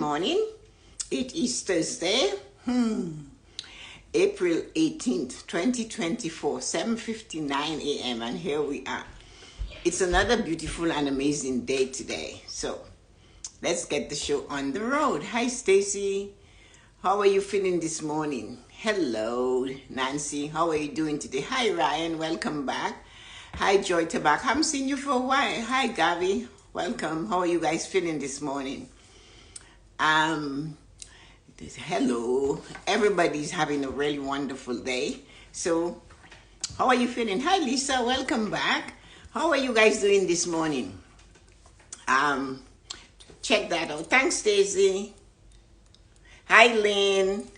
morning. It is Thursday, April 18th, 2024, 7:59 a.m. and here we are. It's another beautiful and amazing day today. So let's get the show on the road. Hi, Stacy. How are you feeling this morning? Hello, Nancy. How are you doing today? Hi, Ryan. Welcome back. Hi, Joy Tabak. Haven't seen you for a while. Hi, Gavi. Welcome. How are you guys feeling this morning? Hello. Everybody's having a really wonderful day. So, how are you feeling? Hi, Lisa. Welcome back. How are you guys doing this morning? Check that out. Thanks, Stacy. Hi, Lynn.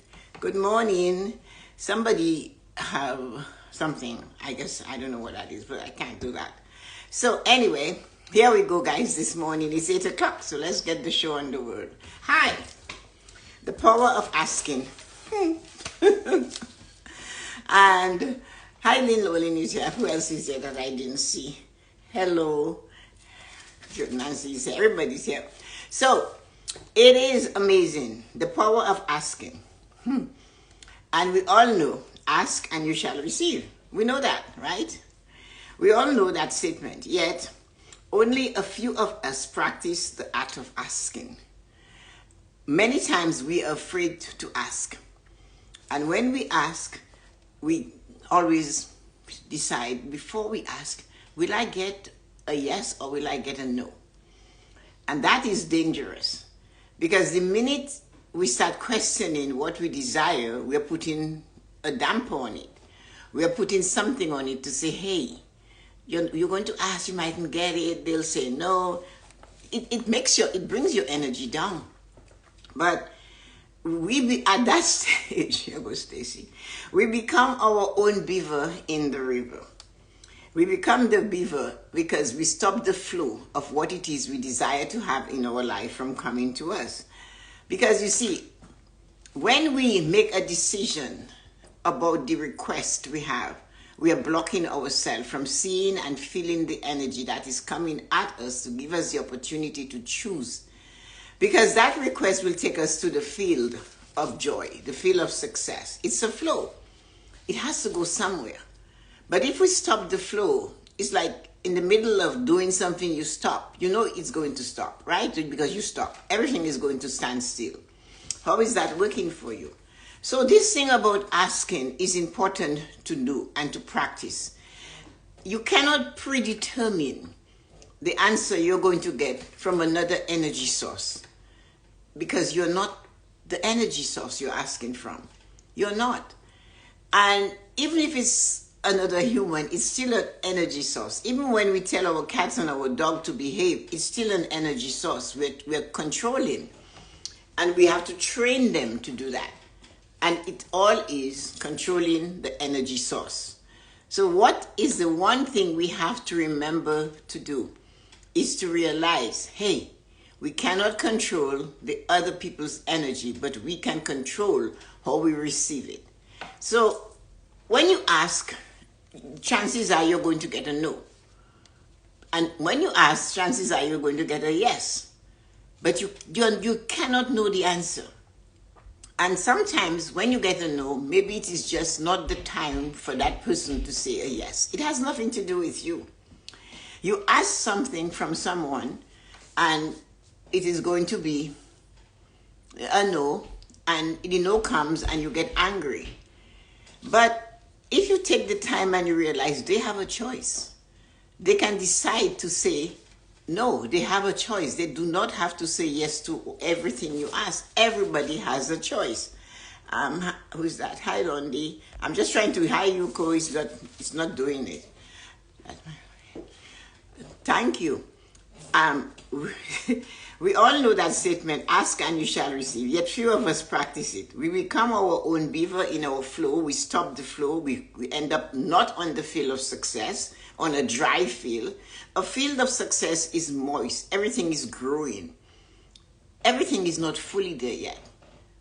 Good morning. Somebody have something. I guess I don't know what that is, but I can't do that. So anyway, here we go, guys. This morning it's 8 o'clock, so let's get the show on the road. Hi. The power of asking. And hi, Lynn Lolin is here. Who else is here that I didn't see? Hello. Nancy is here. Everybody's here. So it is amazing. The power of asking. And we all know, ask and you shall receive. We know that, right? We all know that statement. Yet, only a few of us practice the act of asking. Many times we are afraid to ask. And when we ask, we always decide before we ask, will I get a yes or will I get a no? And that is dangerous. Because the minute we start questioning what we desire, we are putting a damper on it. We are putting something on it to say, hey, you're going to ask, you mightn't get it. They'll say no. It brings your energy down. But at that stage, here goes Stacy, we become our own beaver in the river. We become the beaver because we stop the flow of what it is we desire to have in our life from coming to us. Because you see, when we make a decision about the request we have, we are blocking ourselves from seeing and feeling the energy that is coming at us to give us the opportunity to choose. Because that request will take us to the field of joy, the field of success. It's a flow. It has to go somewhere. But if we stop the flow, it's like in the middle of doing something, you stop. You know it's going to stop, right? Because you stop. Everything is going to stand still. How is that working for you? So this thing about asking is important to do and to practice. You cannot predetermine the answer you're going to get from another energy source because you're not the energy source you're asking from. You're not. And even if it's another human, it's still an energy source. Even when we tell our cats and our dog to behave, it's still an energy source. We're controlling. And we have to train them to do that. And it all is controlling the energy source. So what is the one thing we have to remember to do is to realize, hey, we cannot control the other people's energy, but we can control how we receive it. So when you ask, chances are you're going to get a no. And when you ask, chances are you're going to get a yes. But you cannot know the answer. And sometimes when you get a no, maybe it is just not the time for that person to say a yes. It has nothing to do with you. You ask something from someone and it is going to be a no, and the no comes and you get angry. But if you take the time and you realize they have a choice, they can decide to say no. They have a choice. They do not have to say yes to everything you ask. Everybody has a choice. Who's that? Hi, Rondi. I'm just trying to, hi, Yuko. It's not doing it. Thank you. We all know that statement, ask and you shall receive, yet few of us practice it. We become our own beaver in our flow. We stop the flow. We end up not on the field of success, on a dry field. A field of success is moist. Everything is growing. Everything is not fully there yet.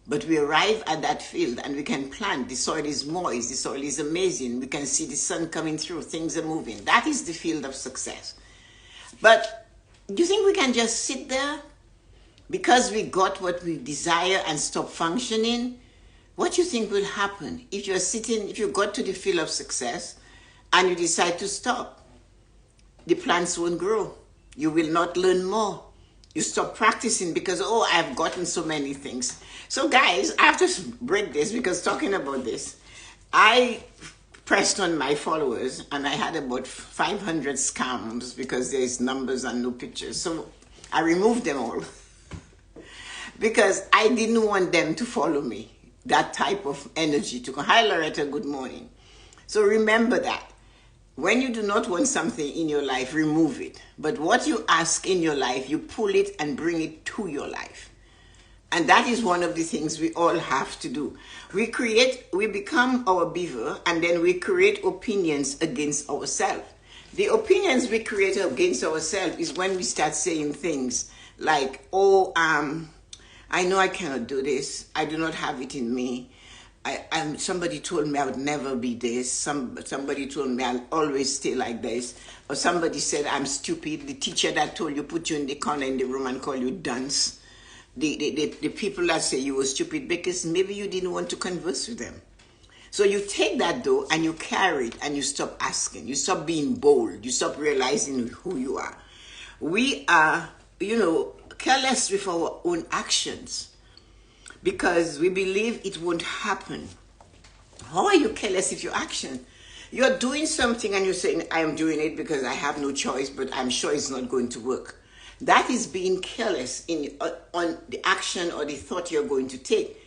But we arrive at that field and we can plant. The soil is moist. The soil is amazing. We can see the sun coming through. Things are moving. That is the field of success. But do you think we can just sit there because we got what we desire and stop functioning, what you think will happen if if you got to the field of success and you decide to stop? The plants won't grow. You will not learn more. You stop practicing because, oh, I've gotten so many things. So guys, I have to break this because talking about this, I pressed on my followers and I had about 500 scams because there's numbers and no pictures. So I removed them all because I didn't want them to follow me. That type of energy to go, hi Loretta, good morning. So remember that. When you do not want something in your life, remove it. But what you ask in your life, you pull it and bring it to your life. And that is one of the things we all have to do. We become our beaver, and then we create opinions against ourselves. The opinions we create against ourselves is when we start saying things like, oh, I know I cannot do this. I do not have it in me. Somebody told me I would never be this. Somebody told me I'll always stay like this. Or somebody said I'm stupid. The teacher that told you, put you in the corner in the room and call you dunce. The people that say you were stupid because maybe you didn't want to converse with them. So you take that though and you carry it and you stop asking. You stop being bold. You stop realizing who you are. We are, careless with our own actions, because we believe it won't happen. How are you careless with your action? You're doing something and you're saying, I'm doing it because I have no choice, but I'm sure it's not going to work. That is being careless on the action or the thought you're going to take.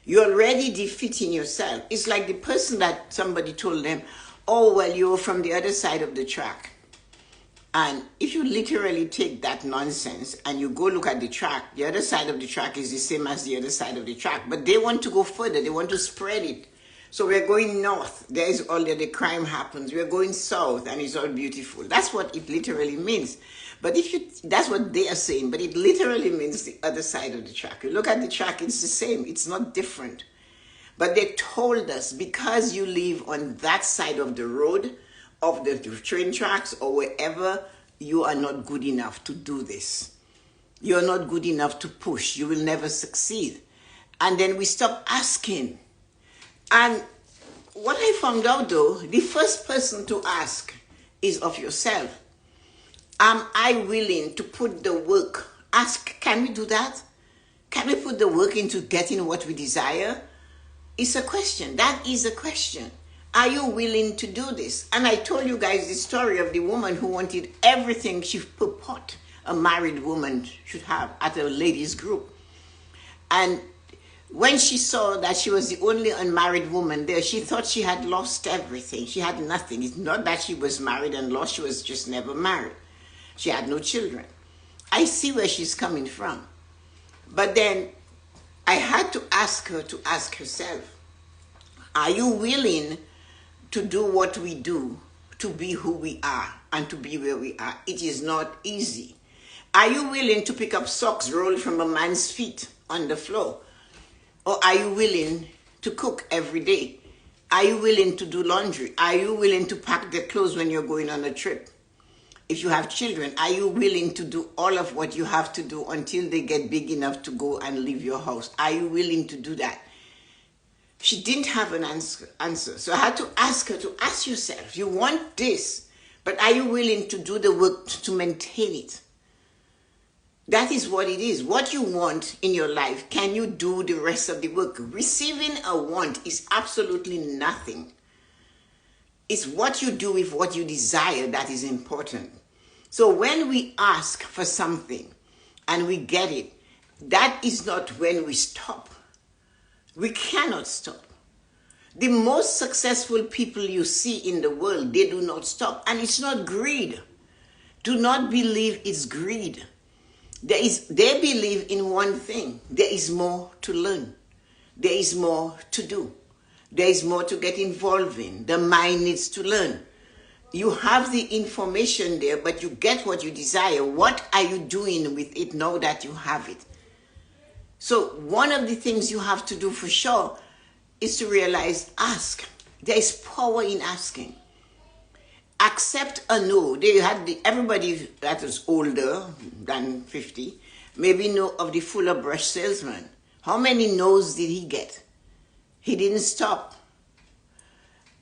You're already defeating yourself. It's like the person that somebody told them, oh, well, you're from the other side of the track. And if you literally take that nonsense and you go look at the track, the other side of the track is the same as the other side of the track. But they want to go further. They want to spread it. So we're going north. There is all the crime happens. We're going south and it's all beautiful. That's what it literally means. But that's what they are saying. But it literally means the other side of the track. You look at the track, it's the same. It's not different. But they told us, because you live on that side of the road, of the train tracks or wherever, you are not good enough to do this. You're not good enough to push. You will never succeed. And then we stop asking. And what I found out though, the first person to ask is of yourself. Am I willing to put the work? Ask, can we do that? Can we put the work into getting what we desire? It's a question. That is a question. Are you willing to do this? And I told you guys the story of the woman who wanted everything she purport a married woman should have at a ladies group. And when she saw that she was the only unmarried woman there, she thought she had lost everything. She had nothing. It's not that she was married and lost. She was just never married. She had no children. I see where she's coming from. But then I had to ask her to ask herself, are you willing to do what we do, to be who we are and to be where we are? It is not easy. Are you willing to pick up socks rolled from a man's feet on the floor? Or are you willing to cook every day? Are you willing to do laundry? Are you willing to pack the clothes when you're going on a trip? If you have children, are you willing to do all of what you have to do until they get big enough to go and leave your house? Are you willing to do that? She didn't have an answer. So I had to ask her to ask yourself, you want this, but are you willing to do the work to maintain it? That is what it is. What you want in your life, can you do the rest of the work? Receiving a want is absolutely nothing. It's what you do with what you desire that is important. So when we ask for something and we get it, that is not when we stop. We cannot stop. The most successful people you see in the world, they do not stop. And it's not greed. Do not believe it's greed. They believe in one thing. There is more to learn. There is more to do. There is more to get involved in. The mind needs to learn. You have the information there, but you get what you desire. What are you doing with it now that you have it? So one of the things you have to do for sure is to realize, ask. There is power in asking. Accept a no. Everybody that is older than 50 maybe know of the fuller brush salesman. How many no's did he get? He didn't stop.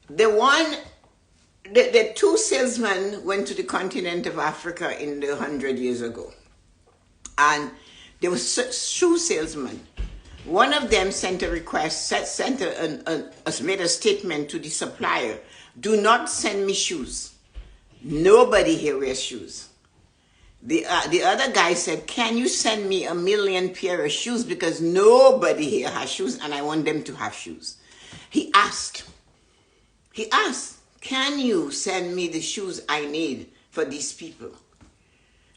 The two salesmen went to the continent of Africa in the 100 years ago. And there was shoe salesman. One of them sent a request, made a statement to the supplier, do not send me shoes. Nobody here wears shoes. The other guy said, can you send me 1 million pair of shoes because nobody here has shoes and I want them to have shoes. He asked, can you send me the shoes I need for these people?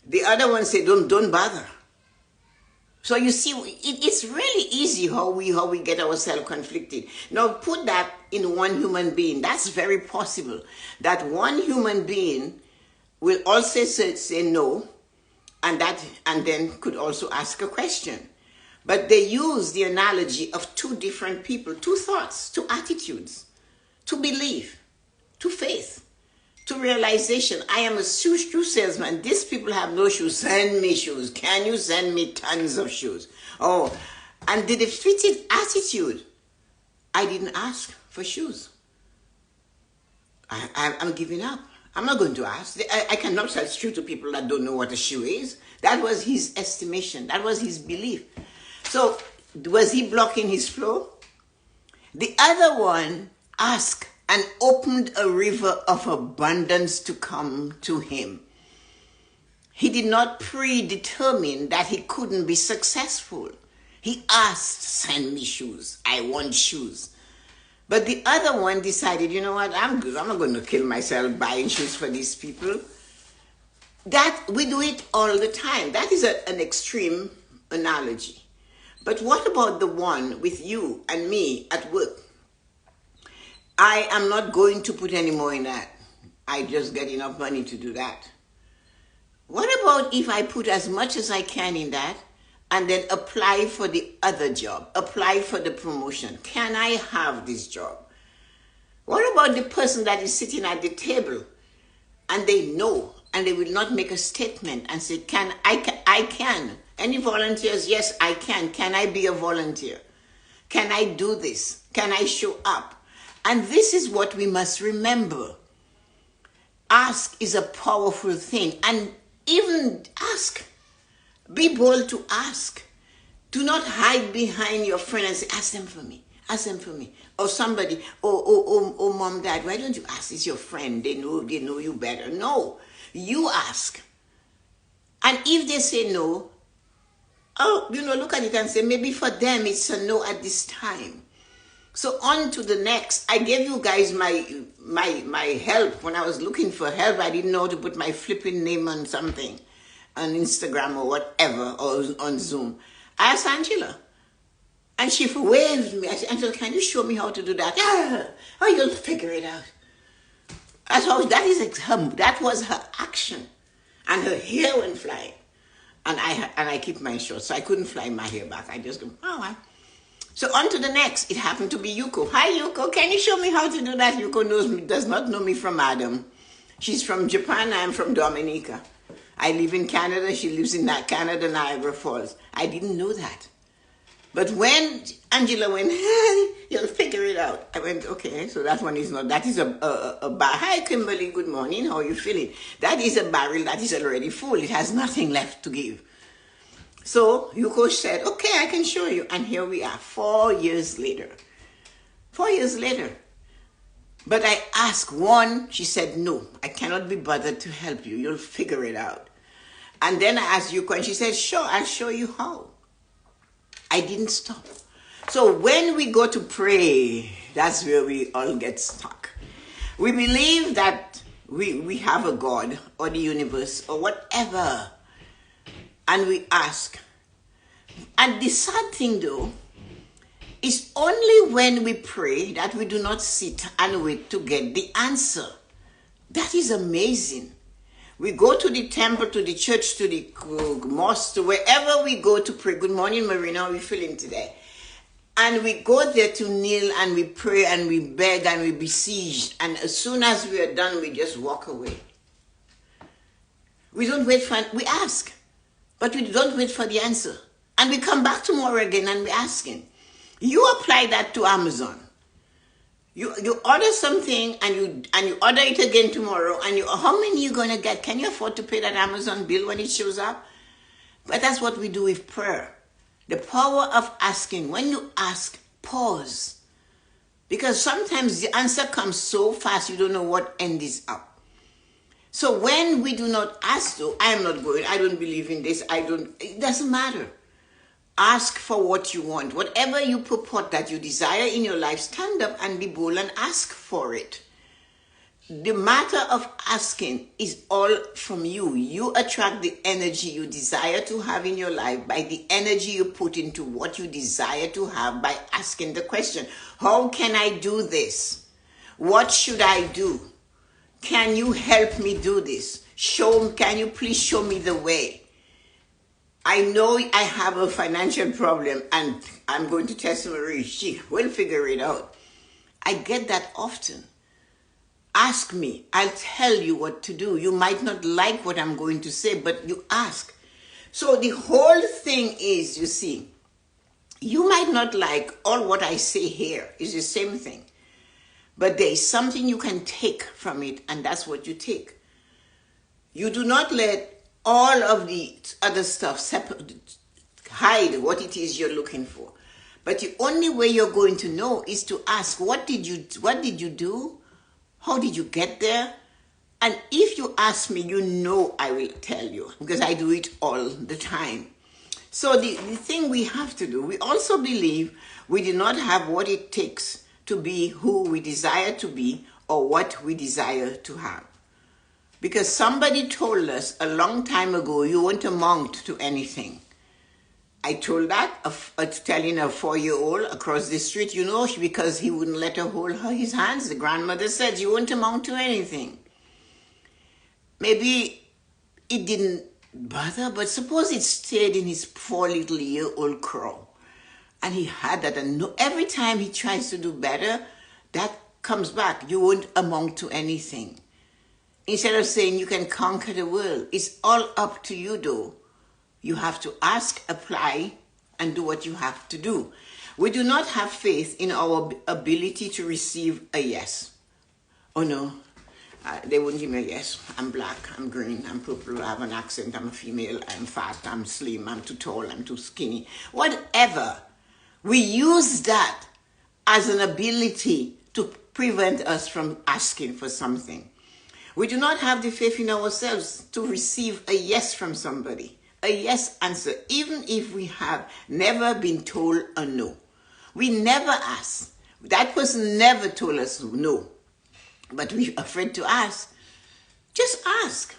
The other one said, don't bother. So you see, it's really easy how we get ourselves conflicted. Now put that in one human being. That's very possible. That one human being will also say no, and then could also ask a question. But they use the analogy of two different people, two thoughts, two attitudes, to belief, to faith, to realization. I am a shoe salesman. These people have no shoes. Send me shoes. Can you send me tons of shoes? Oh, and the defeated attitude. I didn't ask for shoes. I'm giving up. I'm not going to ask. I cannot sell shoes to people that don't know what a shoe is. That was his estimation. That was his belief. So was he blocking his flow? The other one asked and opened a river of abundance to come to him. He did not predetermine that he couldn't be successful. He asked, send me shoes. I want shoes. But the other one decided, you know what, I'm good. I'm not going to kill myself buying shoes for these people. That we do it all the time. That is an extreme analogy. But what about the one with you and me at work? I am not going to put any more in that. I just get enough money to do that. What about if I put as much as I can in that and then apply for the other job, apply for the promotion? Can I have this job? What about the person that is sitting at the table and they know and they will not make a statement and say, I can. Any volunteers? Yes, I can. Can I be a volunteer? Can I do this? Can I show up? And this is what we must remember. Ask is a powerful thing. And even ask. Be bold to ask. Do not hide behind your friend and say, ask them for me. Ask them for me. Or somebody, oh, mom, dad, why don't you ask? It's your friend. They know you better. No, you ask. And if they say no, look at it and say, maybe for them it's a no at this time. So on to the next. I gave you guys my help. When I was looking for help, I didn't know how to put my flipping name on something, on Instagram or whatever, or on Zoom. I asked Angela. And she waved me. I said, Angela, can you show me how to do that? Yeah. Oh, you'll figure it out. That was her action. And her hair went flying. And I keep mine short, so I couldn't fly my hair back. I just go, oh, well. So on to the next. It happened to be Yuko. Hi, Yuko. Can you show me how to do that? Yuko does not know me from Adam. She's from Japan. I'm from Dominica. I live in Canada. She lives in Canada, Niagara Falls. I didn't know that. But when Angela went, hey, you'll figure it out. I went, okay, so that one is not, that is a hi, Kimberly, good morning. How are you feeling? That is a barrel that is already full. It has nothing left to give. So Yuko said, okay, I can show you. And here we are, 4 years later. 4 years later. But I asked one, she said, no, I cannot be bothered to help you. You'll figure it out. And then I asked Yuko, and she said, sure, I'll show you how. I didn't stop. So when we go to pray, that's where we all get stuck. We believe that we have a God or the universe or whatever. And we ask. And the sad thing though, is only when we pray that we do not sit and wait to get the answer. That is amazing. We go to the temple, to the church, to the mosque, to wherever we go to pray. Good morning, Marina. How are you feeling today? And we go there to kneel and we pray and we beg and we beseech. And as soon as we are done, we just walk away. We don't wait for, we ask. But we don't wait for the answer. And we come back tomorrow again and we ask him. You apply that to Amazon. You order something and you order it again tomorrow, and how many you gonna get? Can you afford to pay that Amazon bill when it shows up? But that's what we do with prayer. The power of asking. When you ask, pause. Because sometimes the answer comes so fast you don't know what end is up. So when we do not ask, though, I am not going, I don't believe in this, it doesn't matter. Ask for what you want. Whatever you purport that you desire in your life, stand up and be bold and ask for it. The matter of asking is all from you. You attract the energy you desire to have in your life by the energy you put into what you desire to have by asking the question, how can I do this? What should I do? Can you help me do this? Can you please show me the way? I know I have a financial problem and I'm going to Tessa-Marie. She will figure it out. I get that often. Ask me. I'll tell you what to do. You might not like what I'm going to say, but you ask. So the whole thing is, you see, you might not like all what I say here. It's the same thing. But there is something you can take from it, and that's what you take. You do not let all of the other stuff hide what it is you're looking for. But the only way you're going to know is to ask, what did you do? How did you get there? And if you ask me, you know I will tell you, because I do it all the time. So the thing we have to do, we also believe we do not have what it takes to be who we desire to be or what we desire to have. Because somebody told us a long time ago, you won't amount to anything. I told that, telling a 4-year-old across the street, because he wouldn't let her hold his hands. The grandmother said, you won't amount to anything. Maybe it didn't bother, but suppose it stayed in his 4-little-year-old crow. And he had that, and every time he tries to do better, that comes back. You won't amount to anything. Instead of saying you can conquer the world, it's all up to you though. You have to ask, apply, and do what you have to do. We do not have faith in our ability to receive a yes. Oh no, they wouldn't give me a yes. I'm black, I'm green, I'm purple, I have an accent, I'm a female, I'm fat, I'm slim, I'm too tall, I'm too skinny. Whatever. We use that as an ability to prevent us from asking for something. We do not have the faith in ourselves to receive a yes from somebody, a yes answer, even if we have never been told a no. We never ask. That person never told us no, but we're afraid to ask. Just ask.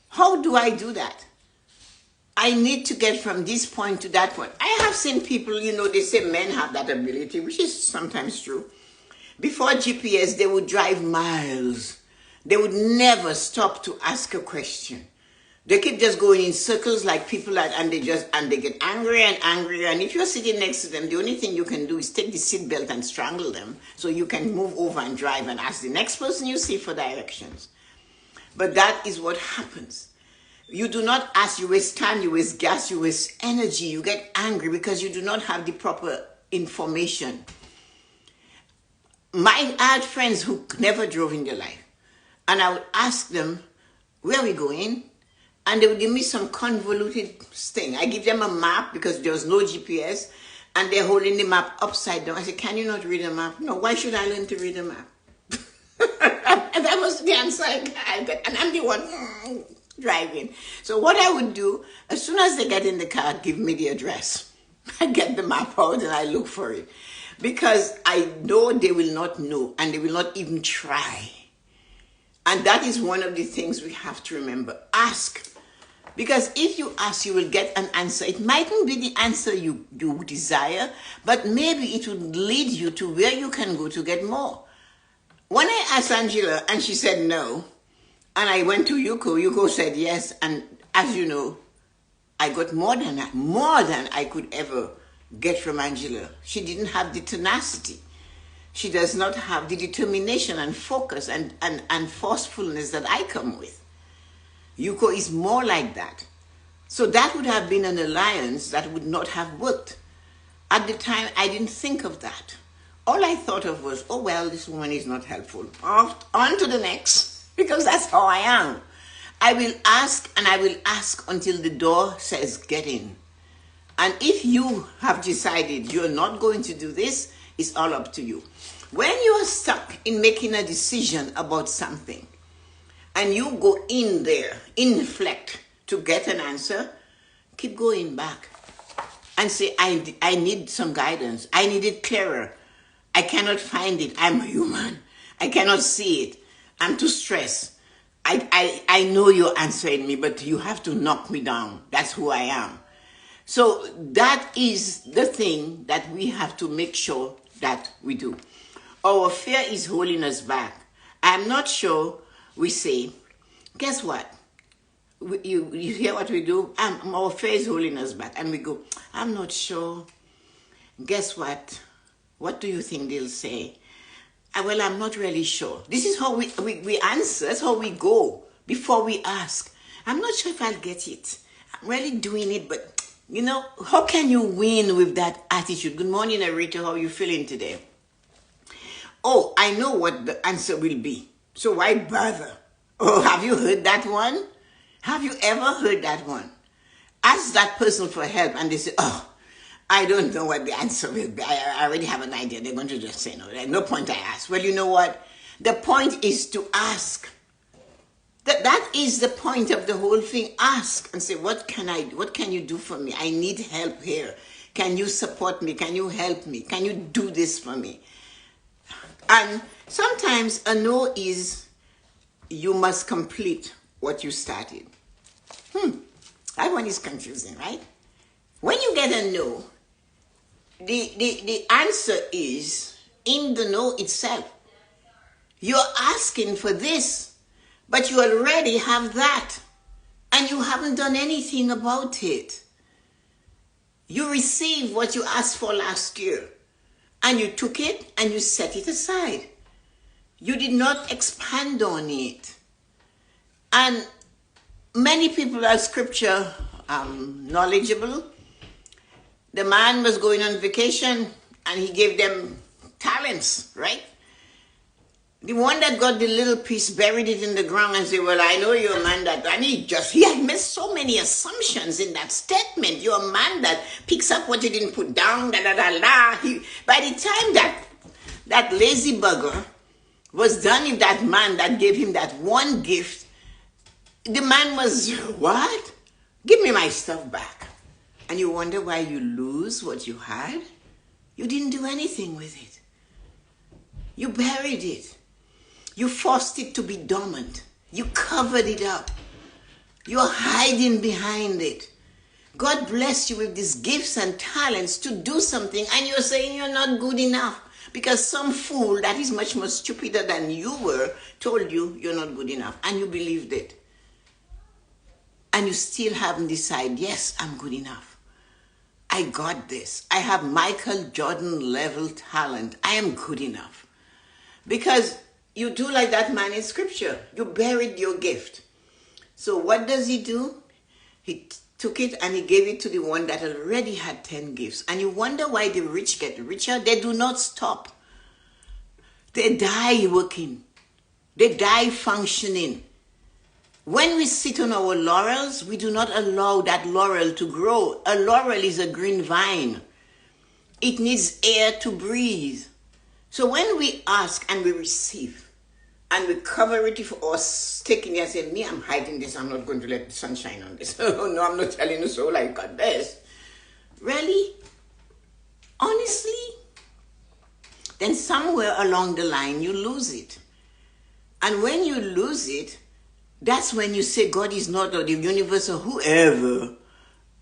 How do I do that? I need to get from this point to that point. I have seen people, they say men have that ability, which is sometimes true. Before GPS, they would drive miles. They would never stop to ask a question. They keep just going in circles like people, and they get angrier and angrier. And if you're sitting next to them, the only thing you can do is take the seatbelt and strangle them so you can move over and drive and ask the next person you see for directions. But that is what happens. You do not ask, you waste time, you waste gas, you waste energy, you get angry because you do not have the proper information. I had friends who never drove in their life. And I would ask them, where are we going? And they would give me some convoluted thing. I give them a map because there was no GPS, and they're holding the map upside down. I said, can you not read a map? No, why should I learn to read a map? And that was the answer I got. And I'm the one driving. So what I would do, as soon as they get in the car, give me the address. I get the map out and I look for it. Because I know they will not know, and they will not even try. And that is one of the things we have to remember. Ask. Because if you ask, you will get an answer. It mightn't be the answer you desire, but maybe it would lead you to where you can go to get more. When I asked Angela and she said no, and I went to Yuko said yes, and as you know, I got more than I could ever get from Angela. She didn't have the tenacity. She does not have the determination and focus and forcefulness that I come with. Yuko is more like that. So that would have been an alliance that would not have worked. At the time, I didn't think of that. All I thought of was, oh, well, this woman is not helpful. On to the next, because that's how I am. I will ask and I will ask until the door says, get in. And if you have decided you're not going to do this, it's all up to you. When you are stuck in making a decision about something, and you go in there, inflect to get an answer, keep going back and say, I need some guidance. I need it clearer. I cannot find it. I'm human. I cannot see it. I'm too stressed. I know you're answering me, but you have to knock me down. That's who I am. So that is the thing that we have to make sure that we do. Our fear is holding us back. I'm not sure we say, guess what? You hear what we do? Our fear is holding us back. And we go, I'm not sure. Guess what? What do you think they'll say? Well, I'm not really sure. This is how we answer. That's how we go before we ask. I'm not sure if I'll get it. I'm really doing it, but you know, how can you win with that attitude? Good morning, Arita. How are you feeling today? Oh, I know what the answer will be. So why bother? Oh, have you heard that one? Have you ever heard that one? Ask that person for help and they say, oh, I don't know what the answer will be. I already have an idea. They're going to just say no. There's no point I ask. Well, you know what? The point is to ask. That is the point of the whole thing. Ask and say, what can you do for me? I need help here. Can you support me? Can you help me? Can you do this for me? And sometimes a no is, you must complete what you started. That one is confusing, right? When you get a no, the answer is in the no itself. You're asking for this, but you already have that, and you haven't done anything about it. You received what you asked for last year, and you took it and you set it aside. You did not expand on it. And many people are scripture knowledgeable. The man was going on vacation and he gave them talents, right? The one that got the little piece buried it in the ground and said, well, I know you're a man that, and he had made so many assumptions in that statement. You're a man that picks up what you didn't put down, da da da da. By the time that lazy bugger was done with that man that gave him that one gift, the man was, what? Give me my stuff back. And you wonder why you lose what you had? You didn't do anything with it. You buried it. You forced it to be dormant. You covered it up. You're hiding behind it. God blessed you with these gifts and talents to do something, and you're saying you're not good enough because some fool that is much more stupider than you were told you you're not good enough, and you believed it. And you still haven't decided, yes, I'm good enough. I got this. I have Michael Jordan level talent. I am good enough. Because you do like that man in scripture. You buried your gift. So what does he do? He took it and he gave it to the one that already had 10 gifts. And you wonder why the rich get richer. They do not stop. They die working. They die functioning. When we sit on our laurels, we do not allow that laurel to grow. A laurel is a green vine. It needs air to breathe. So when we ask and we receive, and we cover it for us, taking it and saying, me, I'm hiding this, I'm not going to let the sun shine on this. Oh, no, I'm not telling you so, like God best. Really? Honestly? Then somewhere along the line, you lose it. And when you lose it, that's when you say God is not, or the universe, or whoever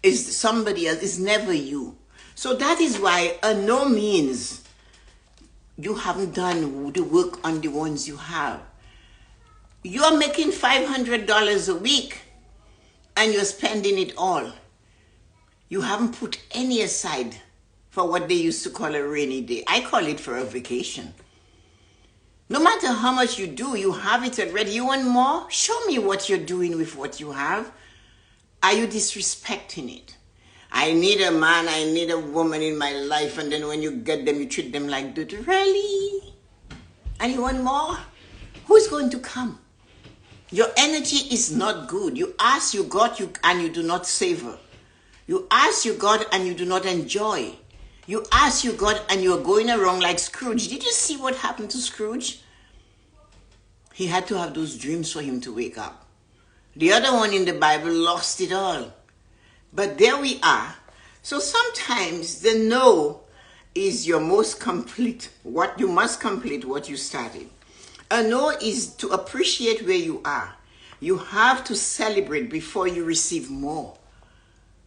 is somebody else. It's never you. So that is why a no means you haven't done the work on the ones you have. You're making $500 a week and you're spending it all. You haven't put any aside for what they used to call a rainy day. I call it for a vacation. No matter how much you do, you have it already. You want more? Show me what you're doing with what you have. Are you disrespecting it? I need a man, I need a woman in my life, and then when you get them, you treat them like dirt. Really? And you want more? Who's going to come? Your energy is not good. You ask, you got, and you do not savor. You ask, you got, and you do not enjoy. You ask, you got, and you are going around like Scrooge. Did you see what happened to Scrooge? He had to have those dreams for him to wake up. The other one in the Bible lost it all. But there we are. So sometimes the no is your most complete. What you must complete what you started. A no is to appreciate where you are. You have to celebrate before you receive more.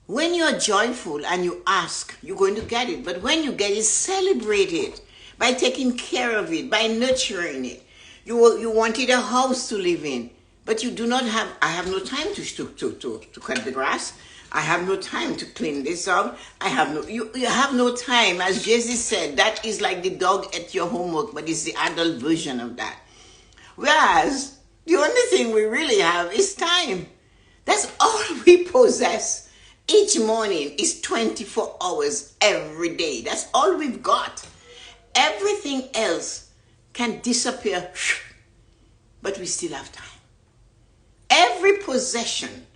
When you are joyful and you ask, you're going to get it. But when you get it, celebrate it by taking care of it, by nurturing it. You wanted a house to live in, but you do not have. I have no time to cut the grass. I have no time to clean this up. You have no time. As Jay-Z said, that is like the dog ate your homework, but it's the adult version of that. Whereas the only thing we really have is time. That's all we possess. Each morning is 24 hours every day. That's all we've got. Everything else can disappear, but we still have time. Every possession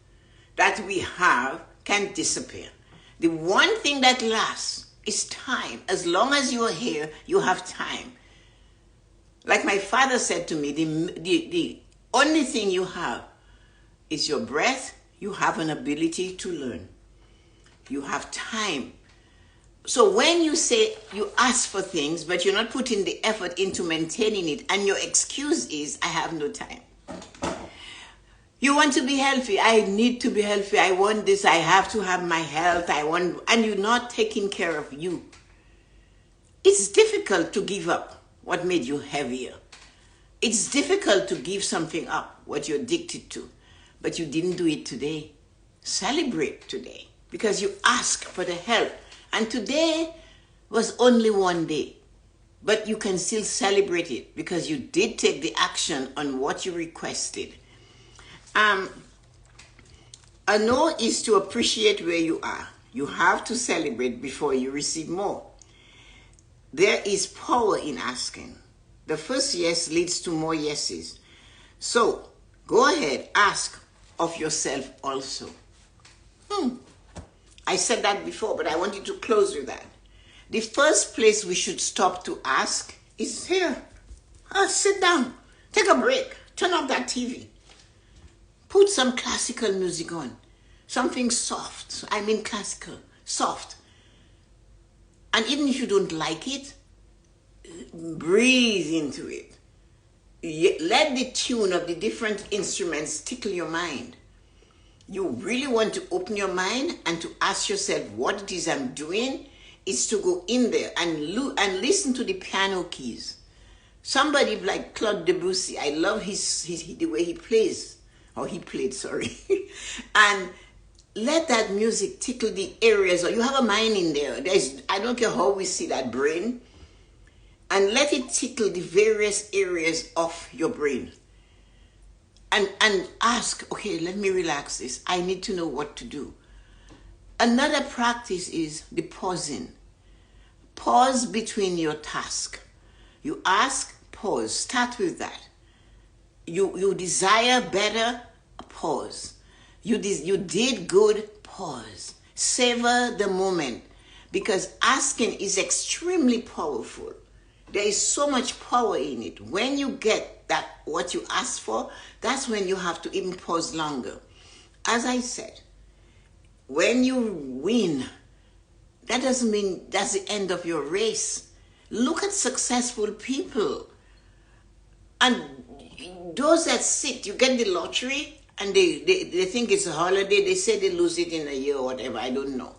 that we have can disappear. The one thing that lasts is time. As long as you are here, you have time. Like my father said to me, the only thing you have is your breath. You have an ability to learn. You have time. So when you say you ask for things, but you're not putting the effort into maintaining it, and your excuse is, I have no time. You want to be healthy. I need to be healthy. I want this. I have to have my health. And you're not taking care of you. It's difficult to give up what made you heavier. It's difficult to give something up, what you're addicted to. But you didn't do it today. Celebrate today because you asked for the help. And today was only one day. But you can still celebrate it because you did take the action on what you requested. A no is to appreciate where you are. You have to celebrate before you receive more. There is power in asking. The first yes leads to more yeses. So go ahead, ask of yourself also. I said that before, but I want you to close with that. The first place we should stop to ask is here. Sit down, take a break, turn off that TV. Put some classical music on. Something soft. I mean classical. Soft. And even if you don't like it, breathe into it. Let the tune of the different instruments tickle your mind. You really want to open your mind and to ask yourself what it is I'm doing is to go in there and listen to the piano keys. Somebody like Claude Debussy, I love the way he plays. Or he played, sorry. And let that music tickle the areas. Or you have a mind in there. I don't care how we see that brain. And let it tickle the various areas of your brain. And ask, okay, let me relax this. I need to know what to do. Another practice is the pausing. Pause between your task. You ask, pause. Start with that. You desire better, pause. You did good, pause. Savor the moment. Because asking is extremely powerful. There is so much power in it. When you get that, what you asked for, that's when you have to even pause longer. As I said, when you win, that doesn't mean that's the end of your race. Look at successful people. And those that sit, you get the lottery, and they think it's a holiday. They say they lose it in a year or whatever. I don't know.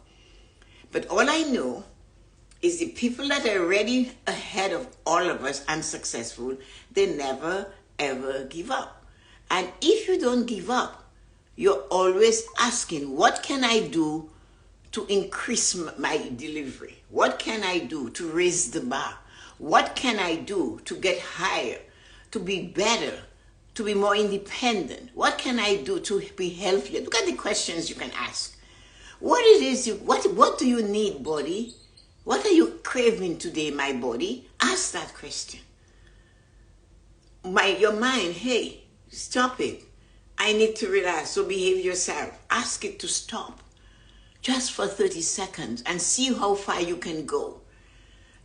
But all I know is the people that are already ahead of all of us and successful, they never, ever give up. And if you don't give up, you're always asking, what can I do to increase my delivery? What can I do to raise the bar? What can I do to get higher, to be better? to be more independent? What can I do to be healthier? Look at the questions you can ask. What it is what do you need, body? What are you craving today, my body? Ask that question. Your mind, hey, stop it. I need to relax. So behave yourself. Ask it to stop. Just for 30 seconds and see how far you can go.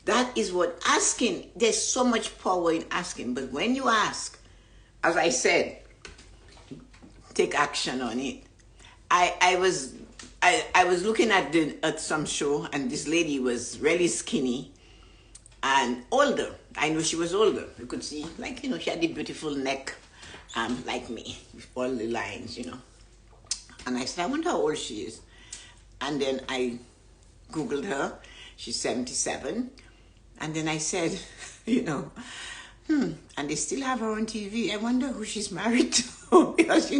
That is what asking, there's so much power in asking. But when you ask, as I said, take action on it. I was looking at some show, and this lady was really skinny and older. I know she was older. You could see, like, she had the beautiful neck, like me, with all the lines, And I said, I wonder how old she is. And then I Googled her. She's 77. And then I said, and they still have her on TV. I wonder who she's married to. Because,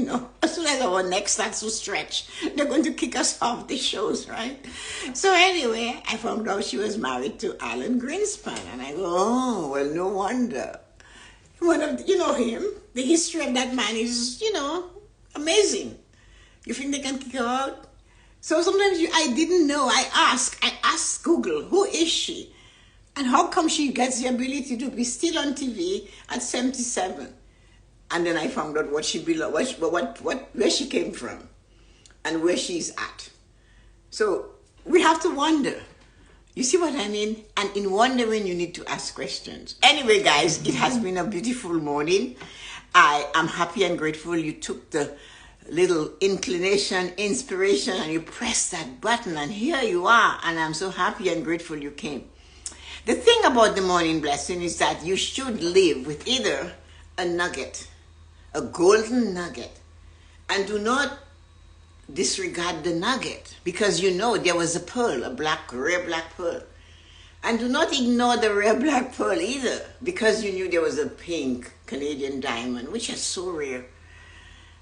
as soon as our neck starts to stretch, they're going to kick us off the shows, right? So anyway, I found out she was married to Alan Greenspan. And I go, oh, well, no wonder. One of, him, the history of that man is, amazing. You think they can kick her out? So sometimes I didn't know. I asked Google, who is she? And how come she gets the ability to be still on TV at 77? And then I found out what she belonged, where she came from, and where she's at. So we have to wonder. You see what I mean? And in wondering, you need to ask questions. Anyway, guys, it has been a beautiful morning. I am happy and grateful you took the little inclination, inspiration, and you pressed that button, and here you are. And I'm so happy and grateful you came. The thing about the morning blessing is that you should live with either a nugget, a golden nugget, and do not disregard the nugget, because there was a pearl, rare black pearl. And do not ignore the rare black pearl either, because you knew there was a pink Canadian diamond, which is so rare.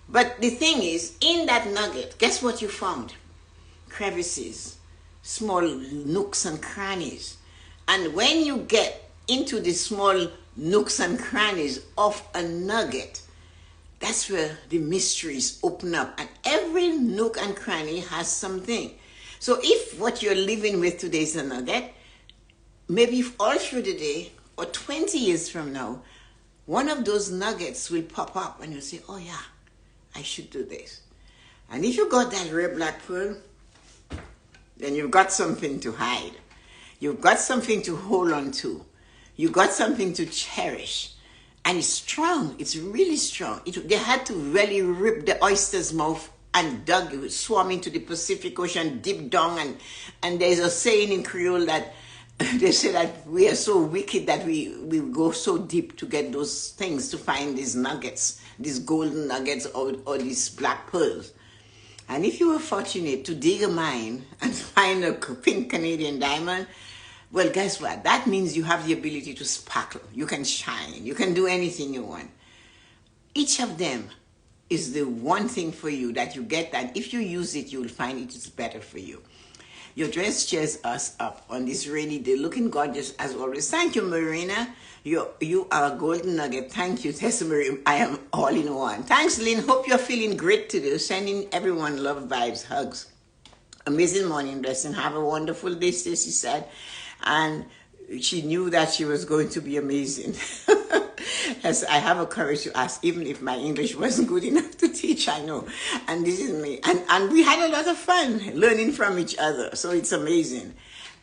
But the thing is, in that nugget, guess what you found? Crevices, small nooks and crannies. And when you get into the small nooks and crannies of a nugget, that's where the mysteries open up. And every nook and cranny has something. So if what you're living with today is a nugget, maybe all through the day or 20 years from now, one of those nuggets will pop up and you'll say, oh yeah, I should do this. And if you got that rare black pearl, then you've got something to hide. You've got something to hold on to. You've got something to cherish. And it's strong. It's really strong. They had to really rip the oyster's mouth and swam into the Pacific Ocean, deep down. And there's a saying in Creole that they say that we are so wicked that we go so deep to get those things, to find these nuggets, these golden nuggets or these black pearls. And if you were fortunate to dig a mine and find a pink Canadian diamond, well, guess what? That means you have the ability to sparkle. You can shine. You can do anything you want. Each of them is the one thing for you that you get, that if you use it, you will find it is better for you. Your dress cheers us up on this rainy day, looking gorgeous as always. Thank you, Marina. You are a golden nugget. Thank you, Tessa-Marie. I am all in one. Thanks, Lynn. Hope you're feeling great today. Sending everyone love, vibes, hugs. Amazing morning blessing. Have a wonderful day, Stacey said. And she knew that she was going to be amazing. As I have a courage to ask, even if my English wasn't good enough to teach, I know. And this is me. And we had a lot of fun learning from each other. So it's amazing.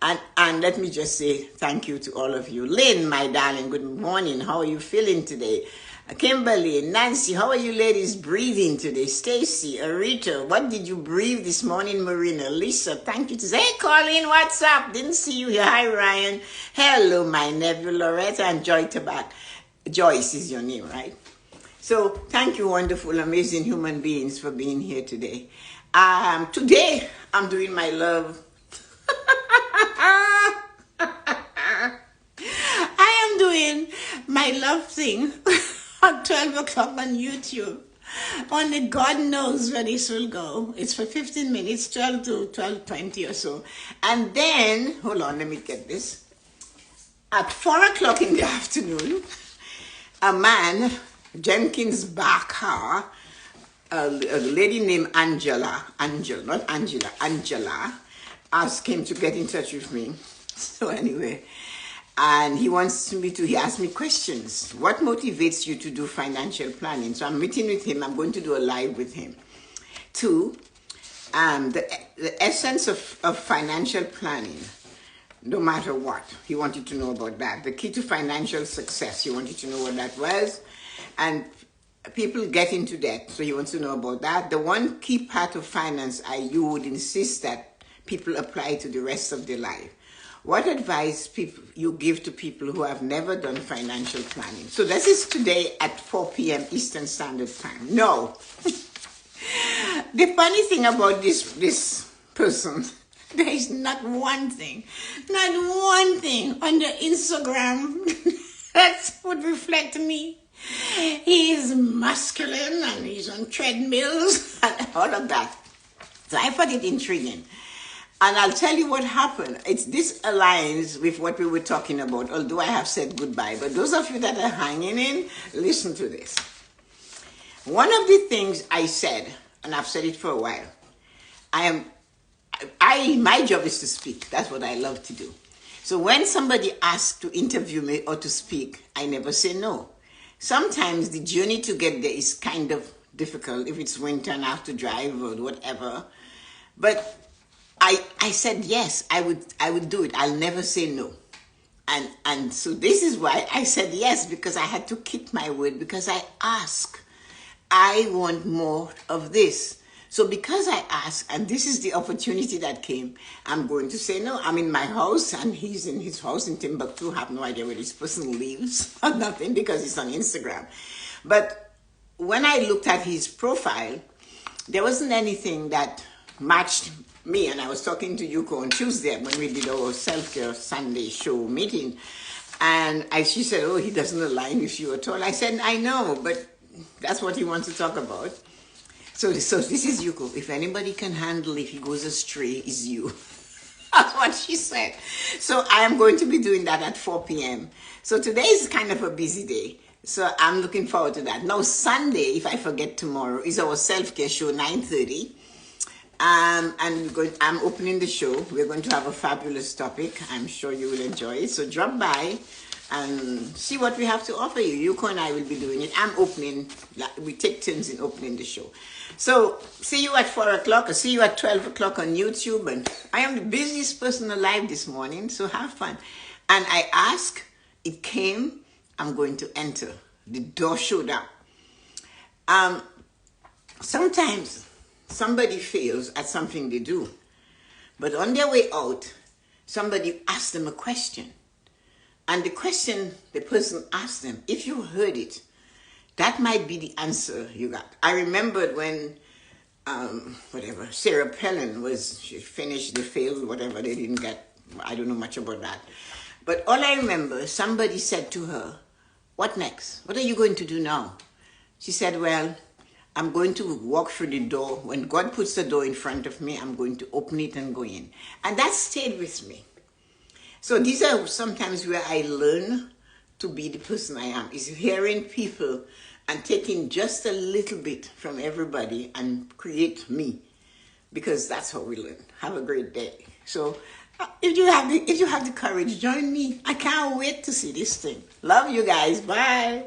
And let me just say thank you to all of you. Lynn, my darling, good morning. How are you feeling today? Kimberly, Nancy, how are you ladies breathing today? Stacy, Arita, what did you breathe this morning? Marina, Lisa, thank you. Hey, Colleen, what's up? Didn't see you here. Hi, Ryan. Hello, my nephew, Loretta, and Joy Tabak. Joyce is your name, right? So thank you, wonderful, amazing human beings, for being here today. Today, I'm doing my love. I am doing my love thing at 12 o'clock on YouTube. Only God knows where this will go. It's for 15 minutes, 12 to 12:20 or so. And then, hold on, let me get this. At 4 o'clock in the afternoon, a man Jenkins Barker, a lady named Angela, asked him to get in touch with me. So anyway, and he asked me questions. What motivates you to do financial planning? So I'm meeting with him. I'm going to do a live with him. Two, the essence of financial planning, no matter what. He wanted to know about that. The key to financial success, he wanted to know what that was. And people get into debt, so he wants to know about that. The one key part of finance you would insist that people apply to the rest of their life. What advice you give to people who have never done financial planning? So this is today at 4 p.m. Eastern Standard Time. No. The funny thing about this person, there is not one thing on the Instagram that would reflect me. He is masculine and he's on treadmills and all of that. So I found it intriguing. And I'll tell you what happened. This aligns with what we were talking about, although I have said goodbye. But those of you that are hanging in, listen to this. One of the things I said, and I've said it for a while, my job is to speak. That's what I love to do. So when somebody asks to interview me or to speak, I never say no. Sometimes the journey to get there is kind of difficult if it's winter and I have to drive or whatever. But I said yes, I would do it. I'll never say no. And so this is why I said yes, because I had to keep my word, because I asked. I want more of this. So because I asked, and this is the opportunity that came, I'm going to say no. I'm in my house and he's in his house in Timbuktu. I have no idea where this person lives or nothing because it's on Instagram. But when I looked at his profile, there wasn't anything that matched me. And I was talking to Yuko on Tuesday when we did our self-care Sunday show meeting. And she said, oh, he doesn't align with you at all. I said, I know, but that's what he wants to talk about. So this is Yuko. If anybody can handle if he goes astray, is you. That's what she said. So I am going to be doing that at 4 p.m. So today is kind of a busy day. So I'm looking forward to that. Now Sunday, if I forget tomorrow, is our self-care show, 9:30. And I'm opening the show. We're going to have a fabulous topic. I'm sure you will enjoy it. So drop by and see what we have to offer you. Yuko and I will be doing it. I'm opening. We take turns in opening the show. So see you at 4 o'clock or see you at 12 o'clock on YouTube. And I am the busiest person alive this morning, so have fun. And I asked, it came, I'm going to enter. The door showed up. Sometimes somebody fails at something they do, but on their way out, somebody asked them a question. And the question the person asked them, if you heard it, that might be the answer you got. I remembered when, Sarah Palin she finished, they failed, whatever, they didn't get, I don't know much about that. But all I remember, somebody said to her, what next? What are you going to do now? She said, well, I'm going to walk through the door. When God puts the door in front of me, I'm going to open it and go in. And that stayed with me. So these are sometimes where I learn to be the person I am, is hearing people and taking just a little bit from everybody and create me, because that's how we learn. Have a great day. So if you have the courage, join me. I can't wait to see this thing. Love you guys. Bye.